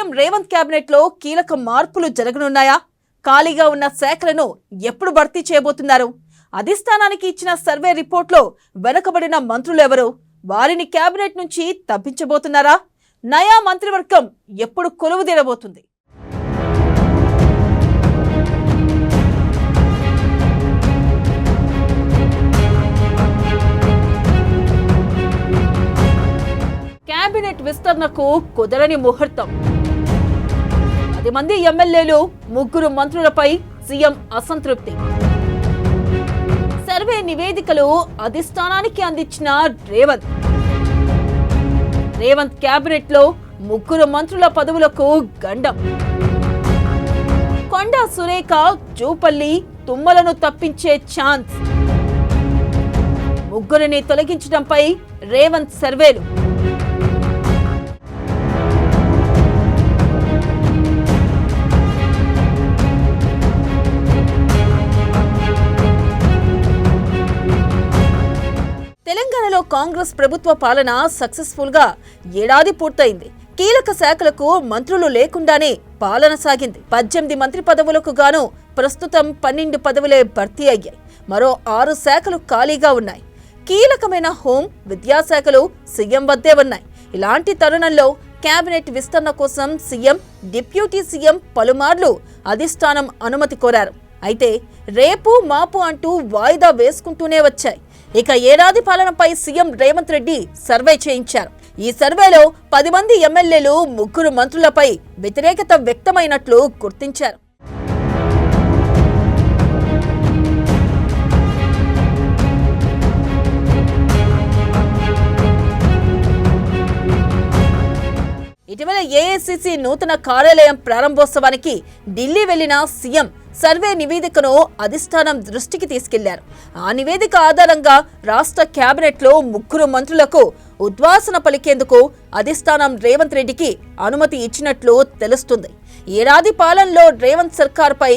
CM Revanth cabinet లో కీలక మార్పులు జరగనున్నాయా? ఖాళీగా ఉన్న శాఖలను ఎప్పుడు భర్తీ చేయబోతున్నారు? అధిష్టానానికి ఇచ్చిన సర్వే రిపోర్ట్లో వెనకబడిన మంత్రులు ఎవరు? వారిని కేబినెట్ నుంచి తప్పించబోతున్నారా? నయా మంత్రివర్గం ఎప్పుడు కొలువుదీరబోతుంది? కేబినెట్ విస్తరణకు కుదరని ముహూర్తం. 10 మంది ఎమ్మెల్యేలు, 3 మంత్రులపై సీఎం అసంతృప్తి. సర్వే నివేదికలు అధిష్టానానికి అందించిన రేవంత్ కేబినెట్ లో 3 మంత్రుల పదవులకు గండం. కొండా సురేఖ, జూపల్లి, తుమ్మలను తప్పించే ఛాన్స్. 3 తొలగించడంపై రేవంత్ సర్వేలు. తెలంగాణలో కాంగ్రెస్ ప్రభుత్వ పాలన సక్సెస్ఫుల్ గా ఏడాది పూర్తయింది. కీలక శాఖలకు మంత్రులు లేకుండానే పాలన సాగింది. 18 మంత్రి పదవులకు గాను ప్రస్తుతం 12 పదవులే భర్తీ అయ్యాయి. మరో 6 శాఖలు ఖాళీగా ఉన్నాయి. కీలకమైన హోం, విద్యాశాఖలు సీఎం వద్దే ఉన్నాయి. ఇలాంటి తరుణంలో కేబినెట్ విస్తరణ కోసం సీఎం, డిప్యూటీ సీఎం పలుమార్లు అధిష్టానం అనుమతి కోరారు. అయితే రేపు మాపు అంటూ వాయిదా వేసుకుంటూనే వచ్చాయి. ఇక ఏడాది పాలనపై సీఎం రేవంత్ రెడ్డి సర్వే చేయించారు. ఈ సర్వేలో 10 మంది ఎమ్మెల్యేలు, 3 మంత్రులపై వ్యతిరేకత వ్యక్తమైనట్లు గుర్తించారు. ఇటీవల ఏఐసీసీ నూతన కార్యాలయం ప్రారంభోత్సవానికి ఢిల్లీ వెళ్లిన సీఎం సర్వే నివేదికను అధిష్టానం దృష్టికి తీసుకెళ్లారు. ఆ నివేదిక ఆధారంగా రాష్ట్ర కేబినెట్ లో 3 మంత్రులకు ఉద్వాసన పలికేందుకు అధిష్టానం రేవంత్ రెడ్డికి అనుమతి ఇచ్చినట్లు తెలుస్తుంది. ఏడాది పాలనలో రేవంత్ సర్కార్పై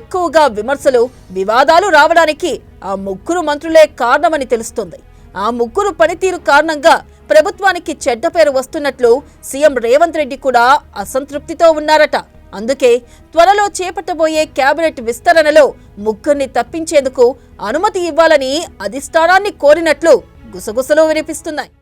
ఎక్కువగా విమర్శలు, వివాదాలు రావడానికి ఆ 3 మంత్రులే కారణమని తెలుస్తుంది. ఆ 3 పనితీరు కారణంగా ప్రభుత్వానికి చెడ్డ పేరు వస్తున్నట్లు సీఎం రేవంత్ రెడ్డి కూడా అసంతృప్తితో ఉన్నారట. అందుకే త్వరలో చేపట్టబోయే కేబినెట్ విస్తరణలో 3 తప్పించేందుకు అనుమతి ఇవ్వాలని అధిష్టానాన్ని కోరినట్లు గుసగుసలు వినిపిస్తున్నాయి.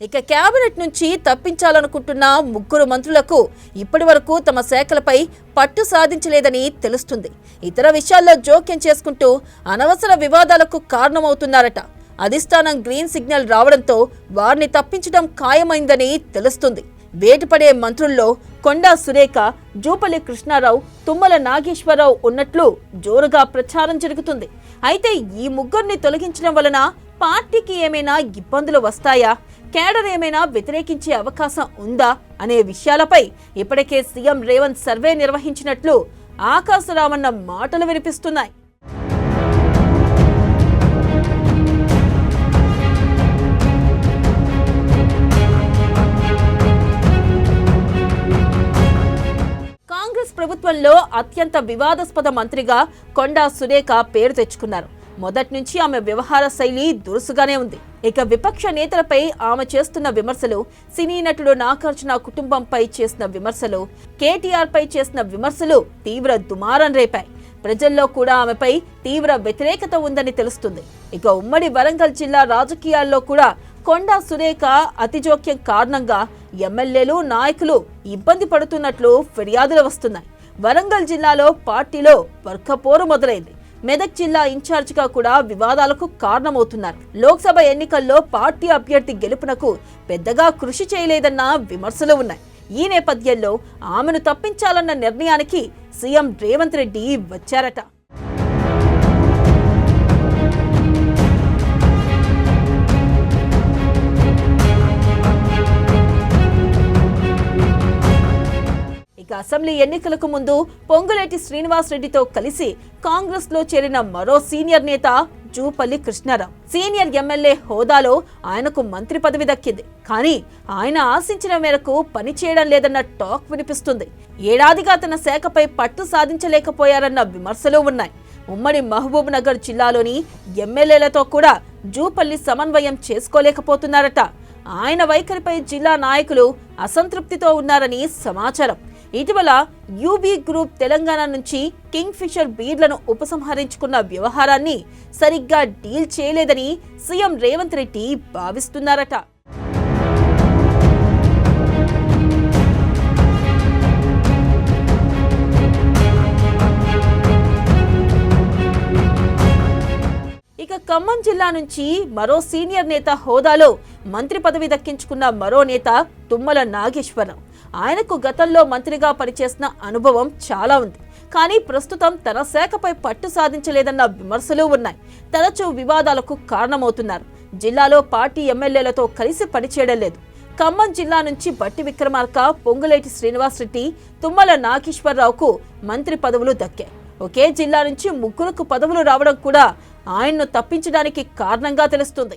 ఇక కేబినెట్ నుంచి తప్పించాలనుకుంటున్న 3 మంత్రులకు ఇప్పటి వరకు తమ శాఖలపై పట్టు సాధించలేదని తెలుస్తుంది. ఇతర విషయాల్లో జోక్యం చేసుకుంటూ అనవసర వివాదాలకు కారణమవుతున్నారట. అధిష్టానం గ్రీన్ సిగ్నల్ రావడంతో వారిని తప్పించడం ఖాయమైందని తెలుస్తుంది. వేటుపడే మంత్రుల్లో కొండా సురేఖ, జూపల్లి కృష్ణారావు, తుమ్మల నాగేశ్వరరావు ఉన్నట్లు జోరుగా ప్రచారం జరుగుతుంది. అయితే ఈ 3 తొలగించడం వలన పార్టీకి ఏమైనా ఇబ్బందులు వస్తాయా, కేడర్ ఏమైనా వ్యతిరేకించే అవకాశం ఉందా అనే విషయాలపై ఇప్పటికే సీఎం రేవంత్ సర్వే నిర్వహించినట్లు ఆకాశరామన్న మాటలు వినిపిస్తున్నాయి. కాంగ్రెస్ ప్రభుత్వంలో అత్యంత వివాదాస్పద మంత్రిగా కొండా సురేఖ పేరు తెచ్చుకున్నారు. మొదటి నుంచి ఆమె వ్యవహార శైలి దురుసుగానే ఉంది. ఇక విపక్ష నేతలపై ఆమె చేస్తున్న విమర్శలు, సినీ నటుడు నాగార్జున కుటుంబంపై చేసిన విమర్శలు, కేటీఆర్ పై చేసిన విమర్శలు తీవ్ర దుమారం రేపాయి. ప్రజల్లో కూడా ఆమెపై తీవ్ర వ్యతిరేకత ఉందని తెలుస్తుంది. ఇక ఉమ్మడి వరంగల్ జిల్లా రాజకీయాల్లో కూడా కొండా సురేఖ అతిజోక్యం కారణంగా ఎమ్మెల్యేలు, నాయకులు ఇబ్బంది పడుతున్నట్లు ఫిర్యాదులు వస్తున్నాయి. వరంగల్ జిల్లాలో పార్టీలో వర్గపోరు మొదలైంది. మెదక్ జిల్లా ఇన్ఛార్జిగా కూడా వివాదాలకు కారణమవుతున్నారు. లోక్సభ ఎన్నికల్లో పార్టీ అభ్యర్థి గెలుపునకు పెద్దగా కృషి చేయలేదన్న విమర్శలు ఉన్నాయి. ఈ నేపథ్యంలో ఆమెను తప్పించాలన్న నిర్ణయానికి సీఎం రేవంత్ రెడ్డి వచ్చారట. ఇక అసెంబ్లీ ఎన్నికలకు ముందు పొంగులేటి శ్రీనివాస్ రెడ్డితో కలిసి కాంగ్రెస్ లో చేరిన మరో సీనియర్ నేత జూపల్లి కృష్ణారావు. సీనియర్ ఎమ్మెల్యే హోదాలో ఆయనకు మంత్రి పదవి దక్కింది. కానీ ఆయన ఆశించిన మేరకు పనిచేయడం లేదన్న టాక్ వినిపిస్తుంది. ఏడాదిగా తన శాఖపై పట్టు సాధించలేకపోయారన్న విమర్శలు ఉన్నాయి. ఉమ్మడి మహబూబ్ నగర్ జిల్లాలోని ఎమ్మెల్యేలతో కూడా జూపల్లి సమన్వయం చేసుకోలేకపోతున్నారట. ఆయన వైఖరిపై జిల్లా నాయకులు అసంతృప్తితో ఉన్నారని సమాచారం. ఇటీవల యూబీ గ్రూప్ తెలంగాణ నుంచి కింగ్ ఫిషర్ బీర్లను ఉపసంహరించుకున్న వ్యవహారాన్ని సరిగ్గా డీల్ చేయలేదని సీఎం రేవంత్ రెడ్డి భావిస్తున్నారట. ఇక ఖమ్మం జిల్లా నుంచి మరో సీనియర్ నేత హోదాలో మంత్రి పదవి దక్కించుకున్న మరో నేత తుమ్మల నాగేశ్వరరావు. ఆయనకు గతంలో మంత్రిగా పనిచేసిన అనుభవం చాలా ఉంది. కానీ ప్రస్తుతం తన శాఖపై పట్టు సాధించలేదన్న విమర్శలు ఉన్నాయి. తరచూ వివాదాలకు కారణమవుతున్నారు. జిల్లాలో పార్టీ ఎమ్మెల్యేలతో కలిసి పనిచేయడం లేదు. ఖమ్మం జిల్లా నుంచి బట్టి విక్రమార్క, పొంగులేటి శ్రీనివాసరెడ్డి, తుమ్మల నాగేశ్వరరావుకు మంత్రి పదవులు దక్కాయి. ఒకే జిల్లా నుంచి ముగ్గురుకు పదవులు రావడం కూడా ఆయన్ను తప్పించడానికి కారణంగా తెలుస్తుంది.